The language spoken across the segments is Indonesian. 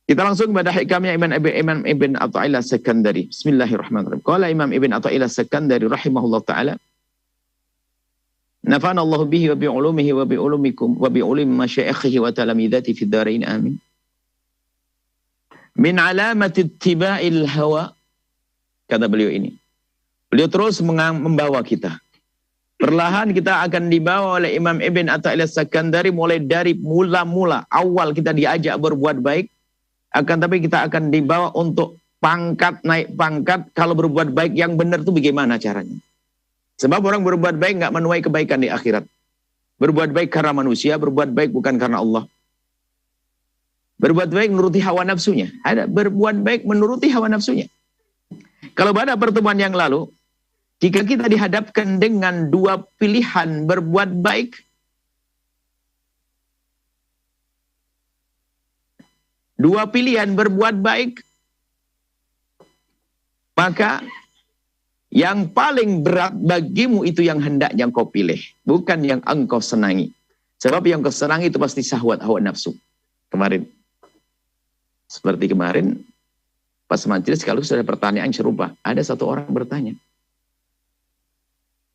Kita langsung pada hikamnya Imam Ibn Athaillah As-Sakandari. Bismillahirrahmanirrahim. Qala Imam Ibn Athaillah As-Sakandari rahimahullah ta'ala. Nafa'ana Allah bihi wa bi'ulumihi wa bi'ulumikum wa bi'ulim masyaikhihi wa talamidati fid darain amin. Min alamati ittiba'il hawa, kata beliau ini. Beliau terus membawa kita. Perlahan kita akan dibawa oleh Imam Ibn Athaillah As-Sakandari mulai dari mula-mula awal kita diajak berbuat baik, akan tapi kita akan dibawa untuk pangkat, naik pangkat. Kalau berbuat baik yang benar itu bagaimana caranya? Sebab orang berbuat baik nggak menuai kebaikan di akhirat. Berbuat baik karena manusia, berbuat baik bukan karena Allah. Berbuat baik menuruti hawa nafsunya. Ada berbuat baik menuruti hawa nafsunya. Kalau pada pertemuan yang lalu, jika kita dihadapkan dengan dua pilihan berbuat baik, dua pilihan berbuat baik, maka yang paling berat bagimu itu yang hendaknya engkau pilih, bukan yang engkau senangi. Sebab yang engkau senangi itu pasti syahwat, hawa nafsu. Seperti kemarin, pas majelis kalau sudah pertanyaan serupa, ada satu orang bertanya,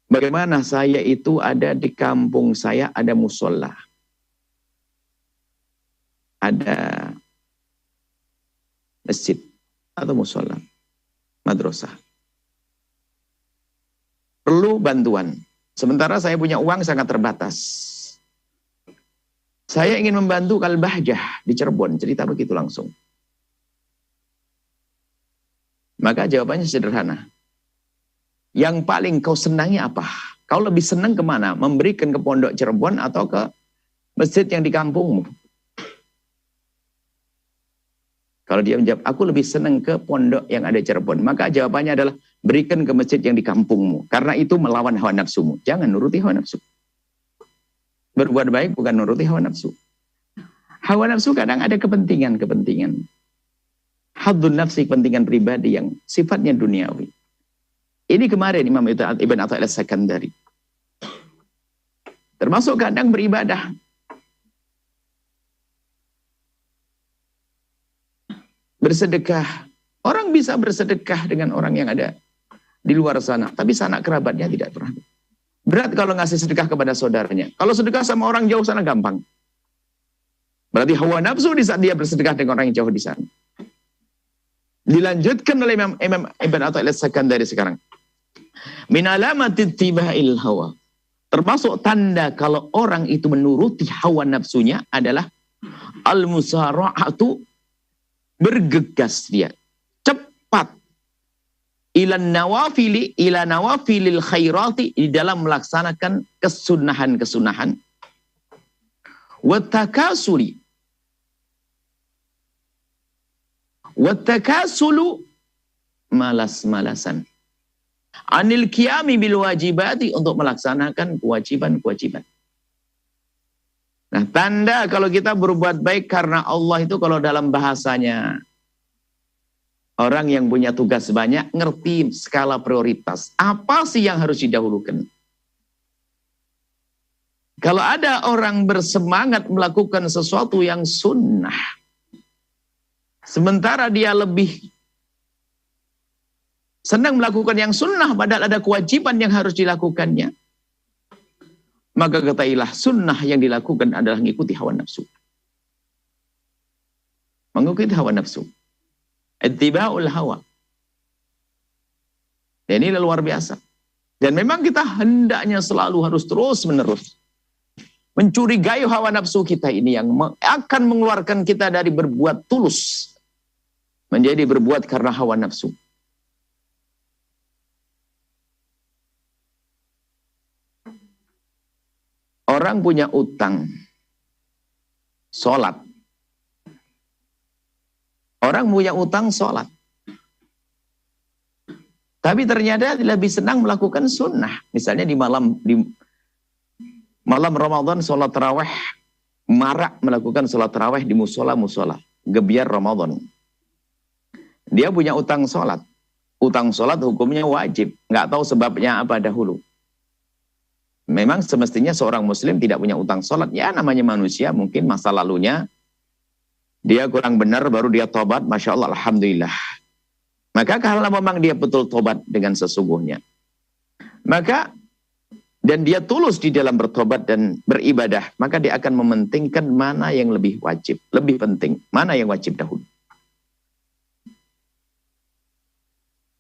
bagaimana saya itu ada di kampung saya ada musola, ada masjid atau musola, madrasah. Perlu bantuan. Sementara saya punya uang sangat terbatas. Saya ingin membantu Kalbahjah di Cirebon. Cerita begitu langsung. Maka jawabannya sederhana. Yang paling kau senangi apa? Kau lebih senang kemana? Memberikan ke pondok Cirebon atau ke masjid yang di kampungmu? Kalau dia menjawab, aku lebih senang ke pondok yang ada Cirebon. Maka jawabannya adalah, berikan ke masjid yang di kampungmu. Karena itu melawan hawa nafsumu. Jangan nuruti hawa nafsu. Berbuat baik bukan nuruti hawa nafsu. Hawa nafsu kadang ada kepentingan-kepentingan. Haddun nafsi, kepentingan pribadi yang sifatnya duniawi. Ini kemarin Imam Ibn Athaillah As-Sakandari. Termasuk kadang beribadah. Bersedekah. Orang bisa bersedekah dengan orang yang ada di luar sana. Tapi sanak kerabatnya tidak pernah. Berat kalau ngasih sedekah kepada saudaranya. Kalau sedekah sama orang jauh sana gampang. Berarti hawa nafsu di saat dia bersedekah dengan orang yang jauh di sana. Dilanjutkan oleh Imam Ibn Athaillah As-Sakandari sekarang. Min alamati ittiba'il hawa. Termasuk tanda kalau orang itu menuruti hawa nafsunya adalah al-musara'atu, bergegas dia. Cepat. Ila nawafilil khairati, di dalam melaksanakan kesunahan-kesunahan. Wattakasuli. Wattakasulu, malas-malasan. Anil qiyami bil wajibati, untuk melaksanakan kewajiban-kewajiban. Nah, tanda kalau kita berbuat baik karena Allah itu, kalau dalam bahasanya orang yang punya tugas banyak, ngerti skala prioritas. Apa sih yang harus didahulukan? Kalau ada orang bersemangat melakukan sesuatu yang sunnah, sementara dia lebih senang melakukan yang sunnah, padahal ada kewajiban yang harus dilakukannya, maka katailah sunnah yang dilakukan adalah mengikuti hawa nafsu. Mengikuti hawa nafsu. Ittiba'ul hawa. Dan ini luar biasa. Dan memang kita hendaknya selalu harus terus-menerus mencurigai hawa nafsu kita ini, yang akan mengeluarkan kita dari berbuat tulus menjadi berbuat karena hawa nafsu. Orang punya utang sholat. Orang punya utang sholat. Tapi ternyata lebih senang melakukan sunnah. Misalnya di malam Ramadan sholat tarawih, marak melakukan sholat tarawih di musola-musola. Gebiar Ramadan. Dia punya utang sholat. Utang sholat hukumnya wajib. Nggak tahu sebabnya apa dahulu. Memang semestinya seorang muslim tidak punya utang sholat. Ya namanya manusia, mungkin masa lalunya Dia kurang benar, baru dia tobat, Masya Allah, Alhamdulillah. Maka kalau memang dia betul tobat dengan sesungguhnya, maka dan dia tulus di dalam bertobat dan beribadah, maka dia akan mementingkan mana yang lebih wajib, lebih penting, mana yang wajib dahulu.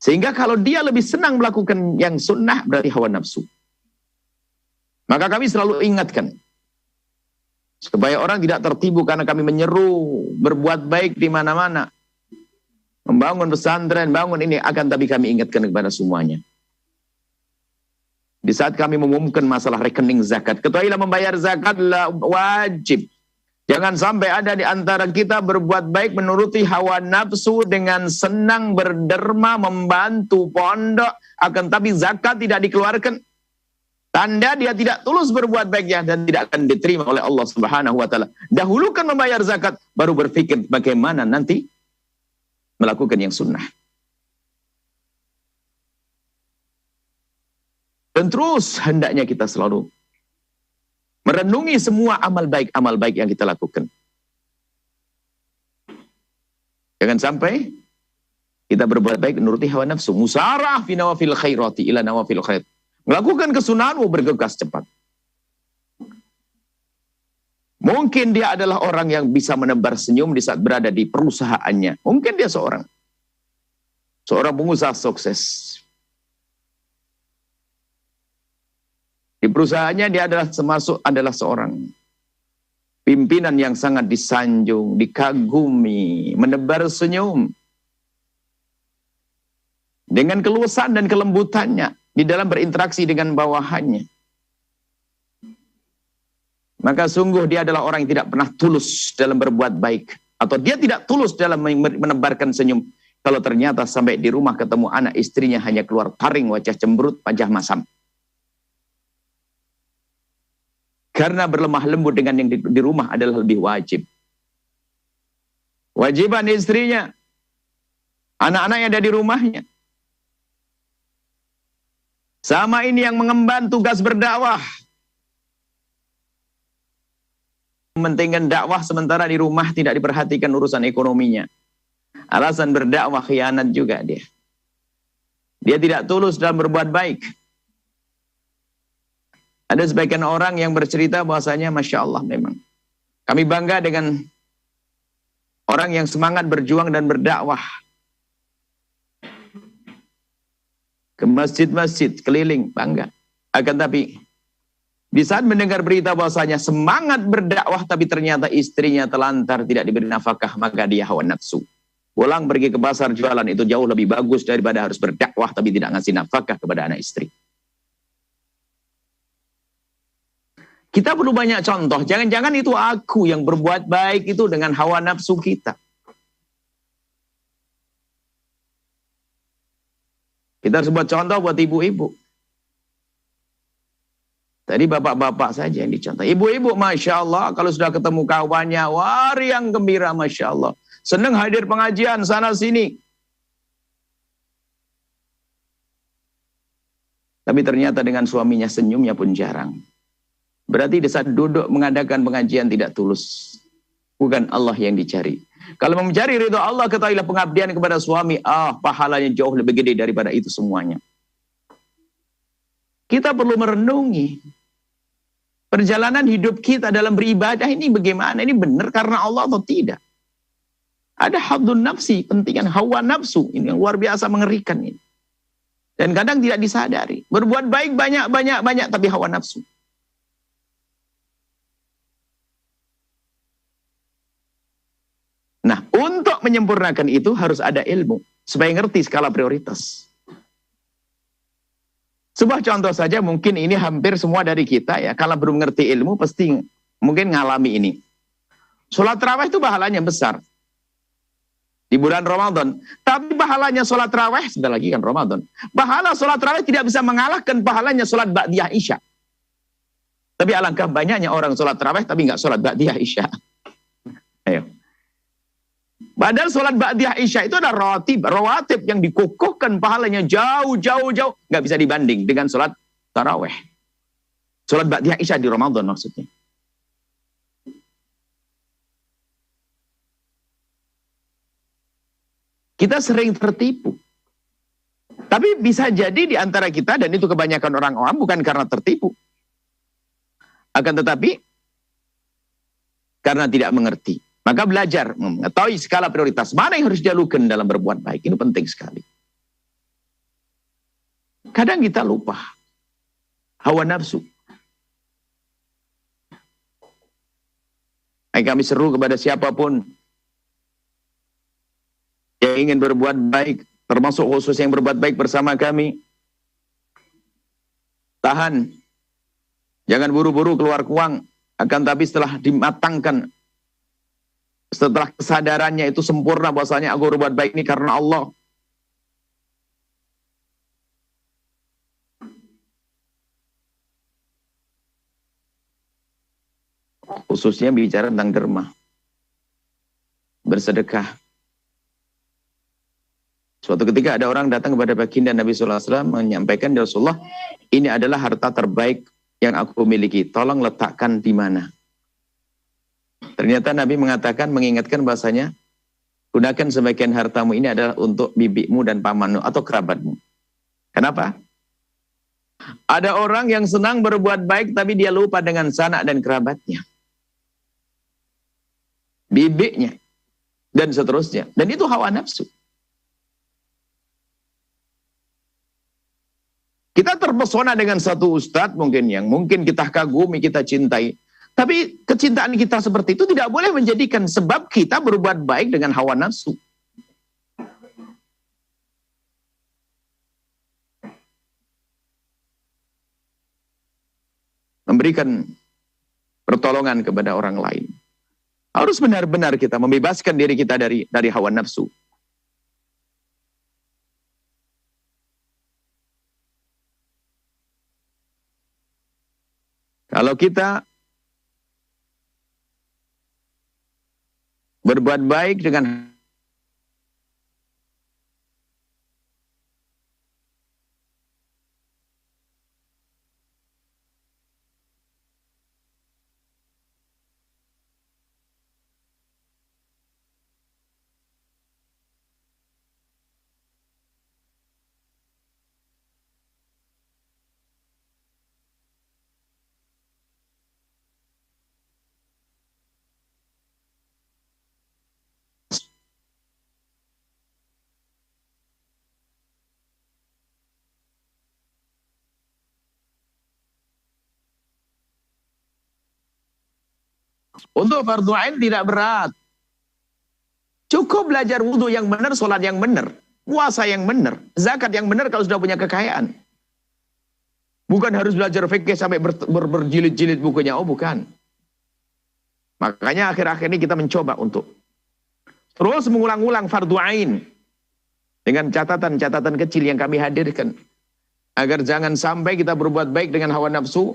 Sehingga kalau dia lebih senang melakukan yang sunnah, berarti hawa nafsu. Maka kami selalu ingatkan, supaya orang tidak tertipu karena kami menyeru, berbuat baik di mana-mana. Membangun pesantren, bangun ini, akan tapi kami ingatkan kepada semuanya. Di saat kami mengumumkan masalah rekening zakat, ketahuilah membayar zakat wajib. Jangan sampai ada di antara kita berbuat baik menuruti hawa nafsu dengan senang berderma membantu pondok, akan tapi zakat tidak dikeluarkan. Tanda dia tidak tulus berbuat baiknya dan tidak akan diterima oleh Allah Subhanahu wa taala. Dahulukan membayar zakat, baru berpikir bagaimana nanti melakukan yang sunnah. Dan terus hendaknya kita selalu merenungi semua amal baik yang kita lakukan. Jangan sampai kita berbuat baik menuruti hawa nafsu. Musarah fi nawafil khairati ila nawafil khairat. Melakukan kesunahan, bergegas cepat. Mungkin dia adalah orang yang bisa menebar senyum di saat berada di perusahaannya. Mungkin dia seorang pengusaha sukses. Di perusahaannya dia adalah seorang pimpinan yang sangat disanjung, dikagumi, menebar senyum. Dengan keluasan dan kelembutannya di dalam berinteraksi dengan bawahannya. Maka sungguh dia adalah orang yang tidak pernah tulus dalam berbuat baik. Atau dia tidak tulus dalam menebarkan senyum. Kalau ternyata sampai di rumah ketemu anak istrinya hanya keluar taring, wajah cemberut, wajah masam. Karena berlemah lembut dengan yang di rumah adalah lebih wajib. Wajiban istrinya, anak-anak yang ada di rumahnya. Sama ini yang mengemban tugas berdakwah. Mementingkan dakwah sementara di rumah tidak diperhatikan urusan ekonominya. Alasan berdakwah khianat juga dia. Dia tidak tulus dalam berbuat baik. Ada sebagian orang yang bercerita bahwasanya Masya Allah memang. Kami bangga dengan orang yang semangat berjuang dan berdakwah. Ke masjid-masjid, keliling, bangga. Akan tapi, di saat mendengar berita bahwasanya semangat berdakwah tapi ternyata istrinya telantar, tidak diberi nafkah, maka dia hawa nafsu. Pulang pergi ke pasar jualan itu jauh lebih bagus daripada harus berdakwah tapi tidak ngasih nafkah kepada anak istri. Kita perlu banyak contoh. Jangan-jangan itu aku yang berbuat baik itu dengan hawa nafsu kita. Kita harus buat contoh buat ibu-ibu. Tadi bapak-bapak saja yang dicontoh. Ibu-ibu, Masya Allah, kalau sudah ketemu kawannya, wah riang gembira, Masya Allah. Senang hadir pengajian sana-sini. Tapi ternyata dengan suaminya senyumnya pun jarang. Berarti di saat duduk mengadakan pengajian tidak tulus. Bukan Allah yang dicari. Kalau mencari ridho Allah, ketahuilah pengabdian kepada suami, pahalanya jauh lebih gede daripada itu semuanya. Kita perlu merenungi perjalanan hidup kita dalam beribadah ini bagaimana, ini benar karena Allah atau tidak. Ada haddun nafsi, pentingan hawa nafsu, ini yang luar biasa mengerikan ini. Dan kadang tidak disadari. Berbuat baik banyak tapi hawa nafsu. Nah, untuk menyempurnakan itu harus ada ilmu, supaya ngerti skala prioritas. Sebuah contoh saja, mungkin ini hampir semua dari kita ya, kalau belum ngerti ilmu pasti mungkin ngalami ini. Sholat tarawih itu pahalanya besar. Di bulan Ramadan. Tapi pahalanya sholat tarawih, sebentar lagi kan Ramadan. Pahala sholat tarawih tidak bisa mengalahkan pahalanya sholat ba'diyah isya. Tapi alangkah banyaknya orang sholat tarawih tapi nggak sholat ba'diyah isya. Ayo. Padahal sholat ba'diyah isya itu ada rawatib yang dikukuhkan pahalanya jauh. Nggak bisa dibanding dengan sholat tarawih. Sholat ba'diyah isya di Ramadan maksudnya. Kita sering tertipu. Tapi bisa jadi di antara kita, dan itu kebanyakan orang awam, bukan karena tertipu. Akan tetapi, karena tidak mengerti. Maka belajar, mengetahui skala prioritas. Mana yang harus dilakukan dalam berbuat baik. Ini penting sekali. Kadang kita lupa. Hawa nafsu. Kami seru kepada siapapun yang ingin berbuat baik, termasuk khusus yang berbuat baik bersama kami. Tahan. Jangan buru-buru keluar uang. Akan tapi setelah dimatangkan, setelah kesadarannya itu sempurna bahwasanya aku berbuat baik ini karena Allah. Khususnya bicara tentang derma. Bersedekah. Suatu ketika ada orang datang kepada baginda Nabi sallallahu alaihi wasallam menyampaikan, "Ya Rasulullah, ini adalah harta terbaik yang aku miliki. Tolong letakkan di mana?" Ternyata Nabi mengatakan, mengingatkan bahasanya, gunakan sebagian hartamu ini adalah untuk bibimu dan pamanmu atau kerabatmu. Kenapa? Ada orang yang senang berbuat baik tapi dia lupa dengan sanak dan kerabatnya. Bibiknya. Dan seterusnya. Dan itu hawa nafsu. Kita terpesona dengan satu ustadz mungkin yang mungkin kita kagumi, kita cintai. Tapi kecintaan kita seperti itu tidak boleh menjadikan sebab kita berbuat baik dengan hawa nafsu. Memberikan pertolongan kepada orang lain. Harus benar-benar kita membebaskan diri kita dari hawa nafsu. Kalau kita berbuat baik dengan untuk fardhu ain tidak berat. Cukup belajar wudhu yang benar, sholat yang benar, puasa yang benar, zakat yang benar kalau sudah punya kekayaan. Bukan harus belajar fikih sampai berjilid-jilid bukunya, oh bukan. Makanya akhir-akhir ini kita mencoba untuk terus mengulang-ulang fardhu ain dengan catatan-catatan kecil yang kami hadirkan. Agar jangan sampai kita berbuat baik dengan hawa nafsu.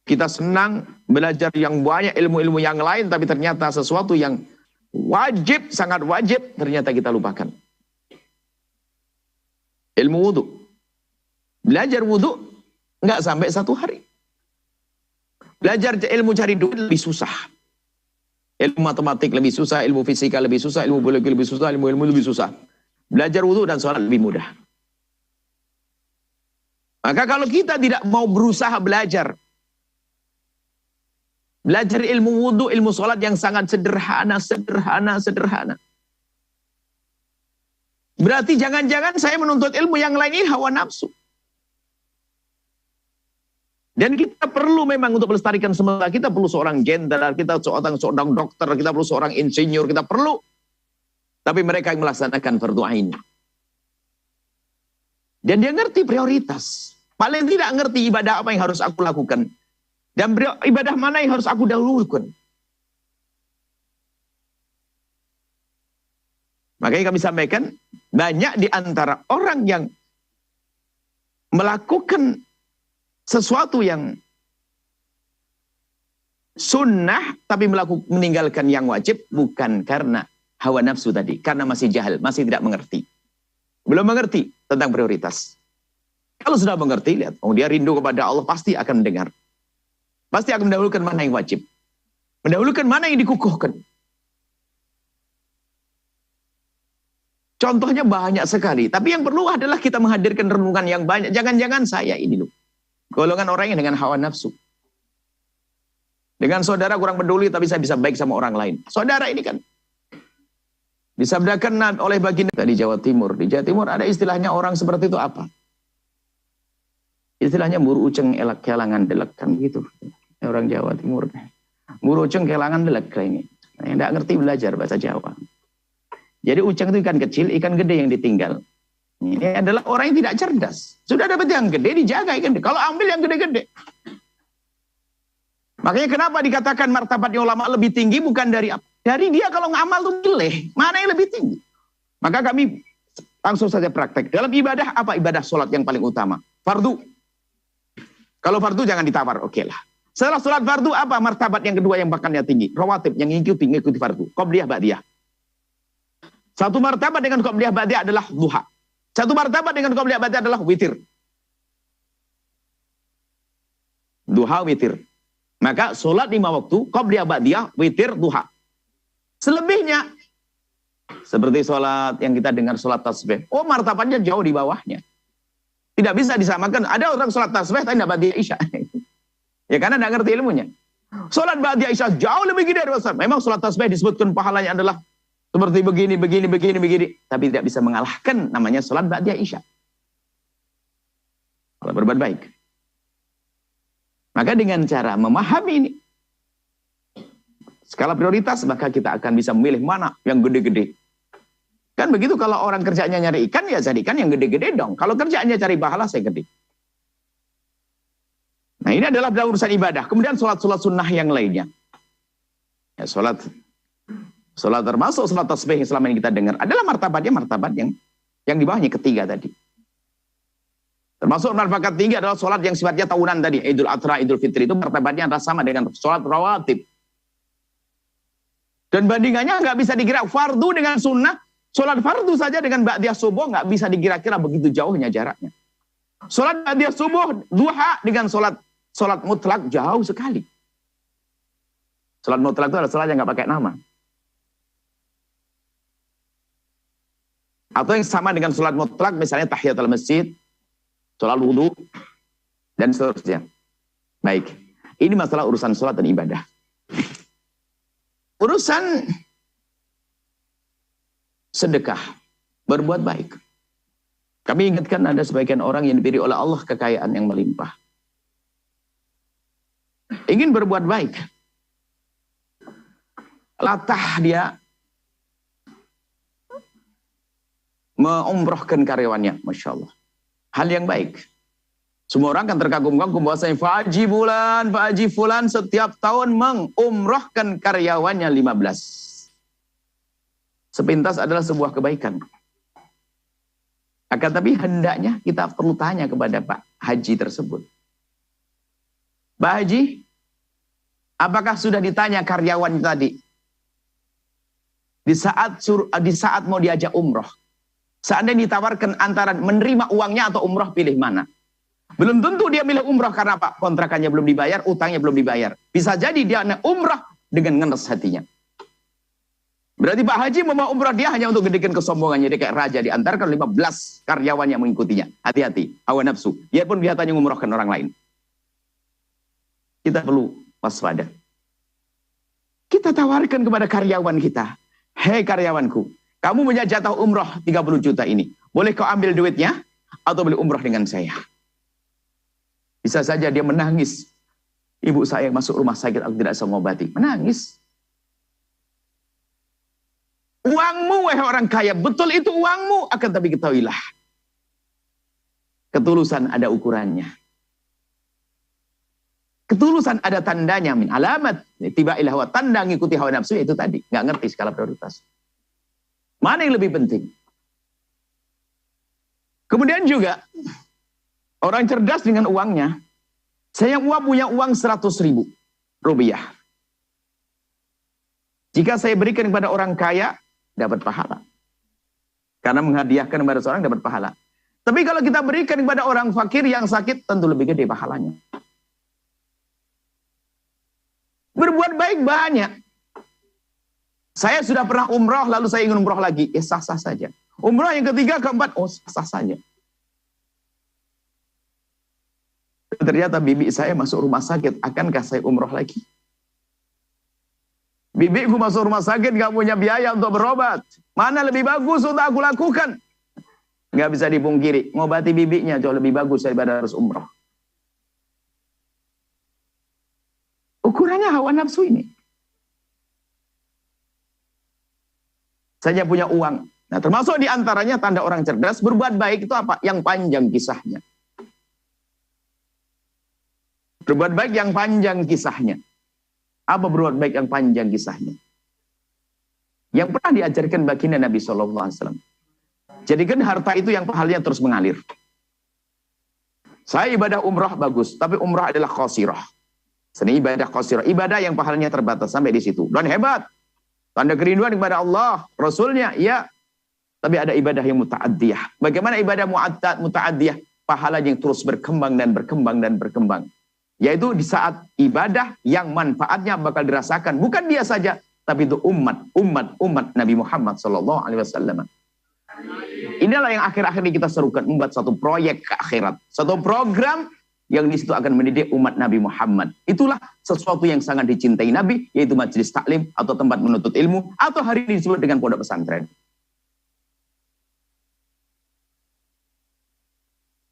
Kita senang belajar yang banyak ilmu-ilmu yang lain, tapi ternyata sesuatu yang wajib, sangat wajib, ternyata kita lupakan. Ilmu wudhu. Belajar wudhu nggak sampai 1 hari. Belajar ilmu cari duit lebih susah. Ilmu matematik lebih susah, ilmu fisika lebih susah, ilmu biologi lebih susah, ilmu lebih susah. Belajar wudhu dan sholat lebih mudah. Maka kalau kita tidak mau berusaha belajar ilmu wudhu, ilmu sholat yang sangat sederhana. Berarti jangan-jangan saya menuntut ilmu yang lain ini hawa nafsu. Dan kita perlu memang untuk melestarikan semesta. Kita perlu seorang jenderal, kita seorang dokter, kita perlu seorang insinyur, kita perlu. Tapi mereka yang melaksanakan fardhu ain. Dan dia ngerti prioritas. Paling tidak ngerti ibadah apa yang harus aku lakukan. Dan ibadah mana yang harus aku dahulukan. Makanya kami sampaikan, banyak di antara orang yang melakukan sesuatu yang sunnah, tapi meninggalkan yang wajib, bukan karena hawa nafsu tadi. Karena masih jahil, masih tidak mengerti. Belum mengerti tentang prioritas. Kalau sudah mengerti, lihat, dia rindu kepada Allah, pasti akan mendengar. Pasti akan mendahulukan mana yang wajib. Mendahulukan mana yang dikukuhkan. Contohnya banyak sekali. Tapi yang perlu adalah kita menghadirkan renungan yang banyak. Jangan-jangan saya ini loh. Golongan orang yang dengan hawa nafsu. Dengan saudara kurang peduli tapi saya bisa baik sama orang lain. Saudara ini kan disabdakan oleh baginda di Jawa Timur. Di Jawa Timur ada istilahnya orang seperti itu apa? Istilahnya muru uceng elak kelangan delek kan gitu. Orang Jawa Timur. Muru uceng kelangan delek ini. Yang tidak ngerti belajar bahasa Jawa. Jadi uceng itu ikan kecil, ikan gede yang ditinggal. Ini adalah orang yang tidak cerdas. Sudah dapat yang gede, dijaga ikan gede. Kalau ambil yang gede-gede. Makanya kenapa dikatakan martabatnya ulama lebih tinggi bukan dari apa? Dari dia kalau ngamal tuh pilih. Mana yang lebih tinggi? Maka kami langsung saja praktek. Dalam ibadah, apa ibadah sholat yang paling utama? Fardu. Kalau fardu jangan ditawar, oke lah. Setelah sholat fardu, apa martabat yang kedua yang bakalnya tinggi? Rawatib, yang ngikuti fardu. Qobliyah, ba'diyah. Satu martabat dengan qobliyah ba'diyah adalah duha. Satu martabat dengan qobliyah ba'diyah adalah witir. Duha, witir. Maka sholat 5 waktu, qobliyah ba'diyah, witir, duha. Selebihnya, seperti sholat yang kita dengar sholat tasbih. Oh, martabatnya jauh di bawahnya. Tidak bisa disamakan. Ada orang sholat tasbih, tapi tidak ba'diyah isya. Ya karena tidak ngerti ilmunya. Sholat ba'diyah isya jauh lebih gede dari sholat. Memang sholat tasbih disebutkan pahalanya adalah seperti begini. Tapi tidak bisa mengalahkan namanya sholat ba'diyah isya. Kalau berbuat baik. Maka dengan cara memahami ini. Skala prioritas, maka kita akan bisa memilih mana yang gede-gede. Kan begitu kalau orang kerjanya nyari ikan, ya cari ikan yang gede-gede dong. Kalau kerjaannya cari pahala, saya gede. Nah ini adalah dalam urusan ibadah. Kemudian sholat-sholat sunnah yang lainnya. Ya, sholat termasuk sholat tasbih yang selama ini kita dengar adalah martabat yang di bawahnya ketiga tadi. Termasuk martabat ketiga adalah sholat yang sifatnya tahunan tadi, Idul Adha, Idul Fitri, itu martabatnya adalah sama dengan sholat rawatib. Dan bandingannya nggak bisa dikira fardu dengan sunnah. Sholat fardu saja dengan ba'diyah subuh nggak bisa dikira-kira begitu jauhnya jaraknya. Sholat ba'diyah subuh duha dengan sholat mutlak jauh sekali. Sholat mutlak itu adalah sholat yang nggak pakai nama. Atau yang sama dengan sholat mutlak, misalnya tahiyatul masjid, sholat wudhu, dan seterusnya. Baik, ini masalah urusan sholat dan ibadah. Urusan sedekah, berbuat baik. Kami ingatkan ada sebagian orang yang diberi oleh Allah kekayaan yang melimpah. Ingin berbuat baik. Latah dia mengumrohkan karyawannya, Masya Allah. Hal yang baik. Semua orang kan terkagum-kagum bahwasanya Pak Haji Fulan setiap tahun mengumrohkan karyawannya 15. Sepintas adalah sebuah kebaikan. Akan tapi hendaknya kita perlu tanya kepada Pak Haji tersebut. Pak Haji, apakah sudah ditanya karyawan tadi? Di saat mau diajak umroh. Seandainya ditawarkan antara menerima uangnya atau umroh, pilih mana? Belum tentu dia milih umroh karena apa? Kontrakannya belum dibayar, utangnya belum dibayar. Bisa jadi dia umroh dengan ngenes hatinya. Berarti Pak Haji mau umroh dia hanya untuk gedekan kesombongannya. Dia kayak raja, diantarkan 15 karyawan yang mengikutinya. Hati-hati, hawa nafsu. Dia pun kelihatannya mengumrohkan orang lain. Kita perlu waspada. Kita tawarkan kepada karyawan kita. Hei karyawanku, kamu punya jatah umroh 30 juta ini. Boleh kau ambil duitnya atau beli umroh dengan saya? Bisa saja dia menangis. Ibu saya masuk rumah sakit, aku tidak bisa mengobati. Menangis. Uangmu, wahai orang kaya. Betul itu uangmu. Akan tapi ketahuilah. Ketulusan ada ukurannya. Ketulusan ada tandanya. Min alamat. Tiba ilah wa tanda ngikuti hawa nafsu. Itu tadi. Nggak ngerti skala prioritas. Mana yang lebih penting? Kemudian juga. Orang cerdas dengan uangnya. Saya punya uang 100.000 rupiah. Jika saya berikan kepada orang kaya, dapat pahala. Karena menghadiahkan kepada seorang dapat pahala. Tapi kalau kita berikan kepada orang fakir yang sakit, tentu lebih gede pahalanya. Berbuat baik banyak. Saya sudah pernah umroh, lalu saya ingin umroh lagi. Ya sah-sah saja. Umrah yang ketiga, keempat, oh sah saja. Ternyata bibi saya masuk rumah sakit, akankah saya umrah lagi? Bibiku masuk rumah sakit, gak punya biaya untuk berobat. Mana lebih bagus untuk aku lakukan? Gak bisa dipungkiri, ngobati bibinya jauh lebih bagus daripada harus umrah. Ukurannya hawa nafsu ini. Saya punya uang. Nah, termasuk diantaranya tanda orang cerdas, berbuat baik itu apa? Yang panjang kisahnya. Berbuat baik yang panjang kisahnya. Apa berbuat baik yang panjang kisahnya? Yang pernah diajarkan baginda Nabi SAW. Jadikan harta itu yang pahalanya terus mengalir. Saya ibadah umrah bagus, tapi umrah adalah qasirah. Seni ibadah qasirah, ibadah yang pahalanya terbatas sampai di situ. Dan hebat. Tanda kerinduan kepada Allah, Rasulnya, ya. Tapi ada ibadah yang muta'addiyah. Bagaimana ibadah muta'addiyah? Pahalanya yang terus berkembang dan berkembang dan berkembang. Yaitu di saat ibadah yang manfaatnya bakal dirasakan. Bukan dia saja, tapi itu umat Nabi Muhammad SAW. Inilah yang akhir-akhir ini kita serukan. Membuat satu proyek ke akhirat. Satu program yang di situ akan mendidik umat Nabi Muhammad. Itulah sesuatu yang sangat dicintai Nabi, yaitu majelis taklim atau tempat menuntut ilmu, atau hari ini disebut dengan pondok pesantren.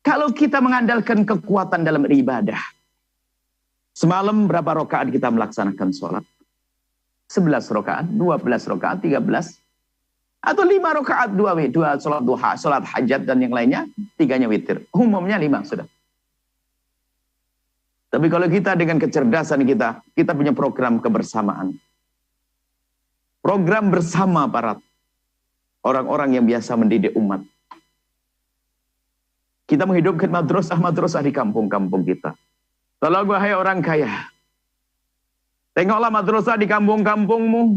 Kalau kita mengandalkan kekuatan dalam beribadah, semalam berapa rakaat kita melaksanakan sholat? 11 rakaat, 12 rakaat, 13, atau 5 rakaat, 2 sholat duha, sholat hajat dan yang lainnya, 3-nya witir. Umumnya 5 sudah. Tapi kalau kita dengan kecerdasan kita punya program kebersamaan. Program bersama para orang-orang yang biasa mendidik umat. Kita menghidupkan madrasah-madrasah di kampung-kampung kita. Tolong wahai orang kaya. Tengoklah madrasah di kampung-kampungmu.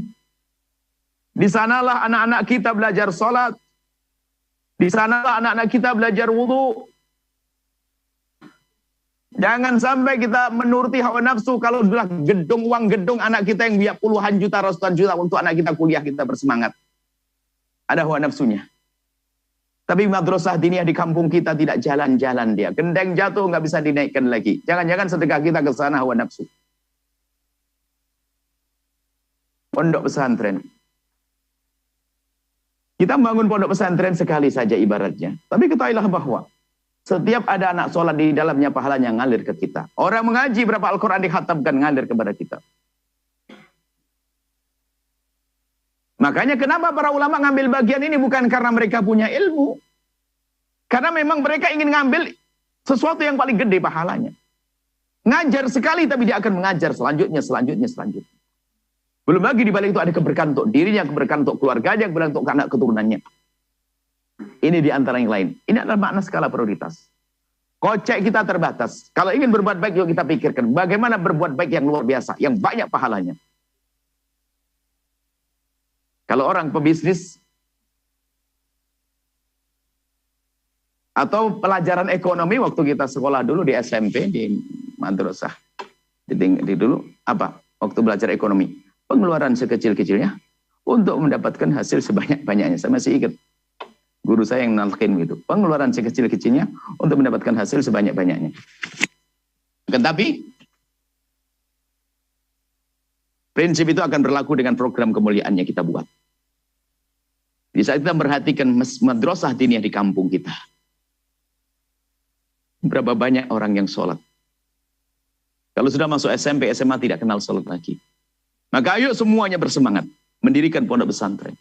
Di sanalah anak-anak kita belajar sholat. Di sanalah anak-anak kita belajar wudu. Jangan sampai kita menuruti hawa nafsu. Kalau sudah uang gedung anak kita yang biar puluhan juta, ratusan juta untuk anak kita kuliah, kita bersemangat. Ada hawa nafsunya. Tapi madrasah diniyah di kampung kita tidak jalan-jalan dia. Gendeng jatuh nggak bisa dinaikkan lagi. Jangan-jangan sedekah kita ke sana hawa nafsu. Pondok pesantren. Kita membangun pondok pesantren sekali saja ibaratnya. Tapi ketahuilah bahwa setiap ada anak sholat di dalamnya pahalanya ngalir ke kita. Orang mengaji berapa Al-Quran dikhatamkan ngalir kepada kita. Makanya kenapa para ulama ngambil bagian ini bukan karena mereka punya ilmu. Karena memang mereka ingin ngambil sesuatu yang paling gede pahalanya. Ngajar sekali tapi dia akan mengajar selanjutnya. Belum lagi di balik itu ada keberkahan untuk dirinya, keberkahan untuk keluarganya, keberkahan untuk anak keturunannya. Ini di antara yang lain. Ini adalah makna skala prioritas. Kocek kita terbatas. Kalau ingin berbuat baik, yuk kita pikirkan bagaimana berbuat baik yang luar biasa, yang banyak pahalanya. Kalau orang pebisnis atau pelajaran ekonomi waktu kita sekolah dulu di SMP di madrasah di dulu apa? Waktu belajar ekonomi, pengeluaran sekecil-kecilnya untuk mendapatkan hasil sebanyak-banyaknya. Saya masih ingat guru saya yang nalkin gitu. Pengeluaran sekecil-kecilnya untuk mendapatkan hasil sebanyak-banyaknya. Tetapi prinsip itu akan berlaku dengan program kemuliaannya kita buat. Di saat kita memperhatikan madrasah diniyah di kampung kita. Berapa banyak orang yang sholat. Kalau sudah masuk SMP, SMA tidak kenal sholat lagi. Maka ayo semuanya bersemangat. Mendirikan pondok pesantren.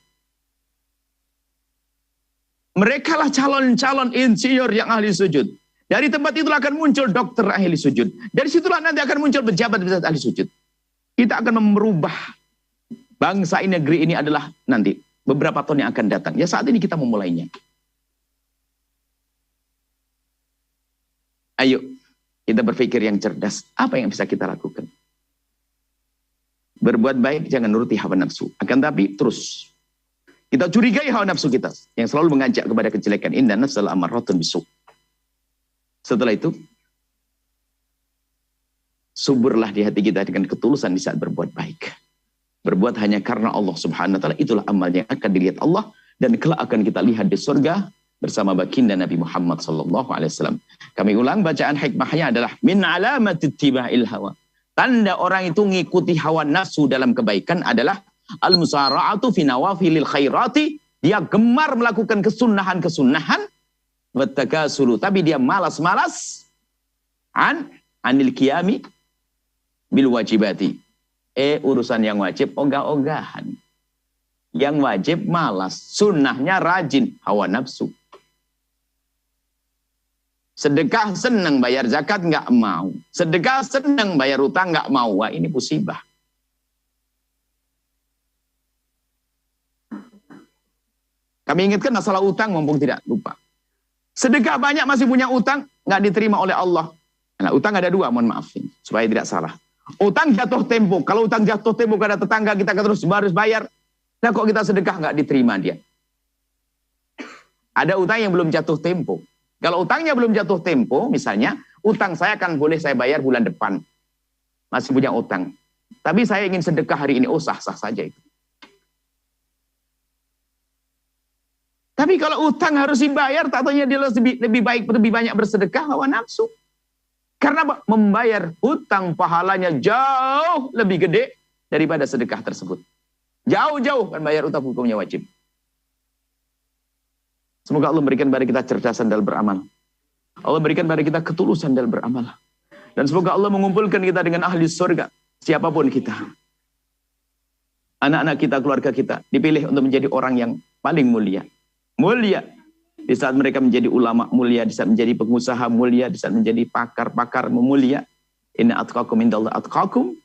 Mereka lah calon-calon insinyur yang ahli sujud. Dari tempat itulah akan muncul dokter ahli sujud. Dari situlah nanti akan muncul pejabat-pejabat ahli sujud. Kita akan merubah bangsa ini, negeri ini adalah nanti beberapa tahun yang akan datang. Ya saat ini kita memulainya. Ayo kita berpikir yang cerdas. Apa yang bisa kita lakukan? Berbuat baik jangan nuruti hawa nafsu. Akan tapi terus kita curigai hawa nafsu kita yang selalu mengajak kepada kejelekan. Inna nafsal amarratun bisu. Setelah itu suburlah di hati kita dengan ketulusan di saat berbuat baik. Berbuat hanya karena Allah subhanahu wa ta'ala. Itulah amal yang akan dilihat Allah. dan kelak akan kita lihat di surga bersama baginda Nabi Muhammad SAW. Kami ulang, bacaan hikmahnya adalah min alamat ittiba'il hawa. Tanda orang itu ngikuti hawa nafsu dalam kebaikan adalah al-musara'atu fi nawafilil khairati. Dia gemar melakukan kesunahan-kesunahan. Wattakasulu, tapi dia malas-malas anil qiyami bil wajibati. Urusan yang wajib ogah-ogahan. Yang wajib malas, sunnahnya rajin, hawa nafsu. Sedekah senang, bayar zakat nggak mau. Sedekah senang, bayar utang nggak mau. Wah, ini musibah. Kami ingatkan masalah utang, mumpung tidak lupa. Sedekah banyak masih punya utang, nggak diterima oleh Allah. Nah, utang ada dua, mohon maaf ini, supaya tidak salah. Utang jatuh tempo. Kalau utang jatuh tempo karena tetangga kita terus harus bayar, nah kok kita sedekah nggak diterima dia. Ada utang yang belum jatuh tempo. Kalau utangnya belum jatuh tempo, misalnya, utang saya kan boleh saya bayar bulan depan. Masih punya utang. Tapi saya ingin sedekah hari ini, sah-sah saja itu. Tapi kalau utang harus dibayar, tentunya dia lebih baik, lebih banyak bersedekah, hawa nafsu. Karena membayar hutang pahalanya jauh lebih gede daripada sedekah tersebut. Jauh-jauh kan bayar utang, hukumnya wajib. Semoga Allah berikan pada kita cerdasan dalam beramal. Allah berikan pada kita ketulusan dalam beramal. Dan semoga Allah mengumpulkan kita dengan ahli surga. Siapapun kita. Anak-anak kita, keluarga kita. Dipilih untuk menjadi orang yang paling mulia. Mulia. Di saat mereka menjadi ulama mulia. Di saat menjadi pengusaha mulia. Di saat menjadi pakar-pakar mulia. Inna atqakum indallahi atqakum.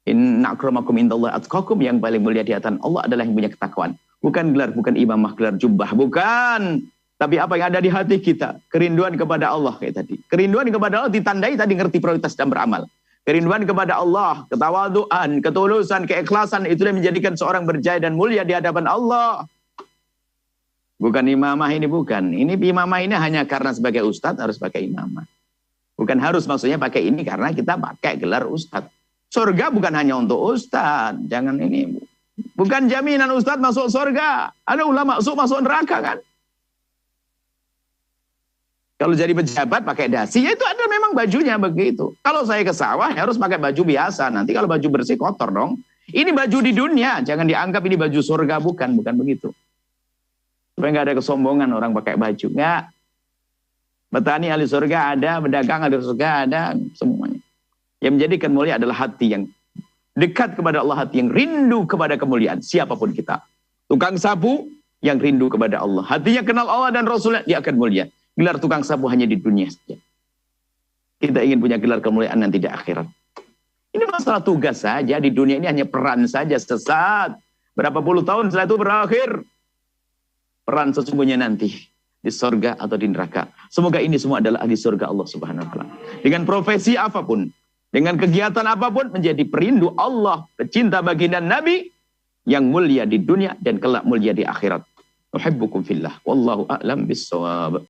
Inna akramakum indallahi atqakum. Yang paling mulia di hadapan Allah adalah yang punya ketakwaan. Bukan gelar, bukan imamah, gelar jubah, bukan. Tapi apa yang ada di hati kita, kerinduan kepada Allah kayak tadi. Kerinduan kepada Allah ditandai tadi ngerti prioritas dan beramal. Kerinduan kepada Allah, ketawaduan, ketulusan, keikhlasan, itulah yang menjadikan seorang berjaya dan mulia di hadapan Allah. Bukan imamah ini, bukan. Ini imamah ini hanya karena sebagai ustadz harus pakai imamah. Bukan harus, maksudnya pakai ini karena kita pakai gelar ustadz. Surga bukan hanya untuk ustadz, jangan ini, Bu. Bukan jaminan ustadz masuk surga. Ada ulama masuk neraka kan. Kalau jadi pejabat pakai dasi, ya itu ada memang bajunya begitu. Kalau saya ke sawah harus pakai baju biasa. Nanti kalau baju bersih kotor dong. Ini baju di dunia, jangan dianggap ini baju surga, bukan begitu. Supaya nggak ada kesombongan orang pakai baju. Nggak. Petani ahli surga ada, pedagang ahli surga ada, semuanya. Yang menjadikan mulia adalah hati yang dekat kepada Allah, hati yang rindu kepada kemuliaan. Siapapun kita. Tukang sapu yang rindu kepada Allah. Hatinya kenal Allah dan Rasulnya, dia akan mulia. Gelar tukang sapu hanya di dunia saja. Kita ingin punya gelar kemuliaan nanti di akhirat. Ini masalah tugas saja. Di dunia ini hanya peran saja, sesat. Berapa puluh tahun setelah itu berakhir. Peran sesungguhnya nanti. Di surga atau di neraka. Semoga ini semua adalah ahli surga Allah Subhanahu wa Ta'ala. Dengan profesi apapun. Dengan kegiatan apapun menjadi perindu Allah, pecinta baginda Nabi yang mulia di dunia dan kelak mulia di akhirat. Uhibbukum fillah. Wallahu a'lam bissawab.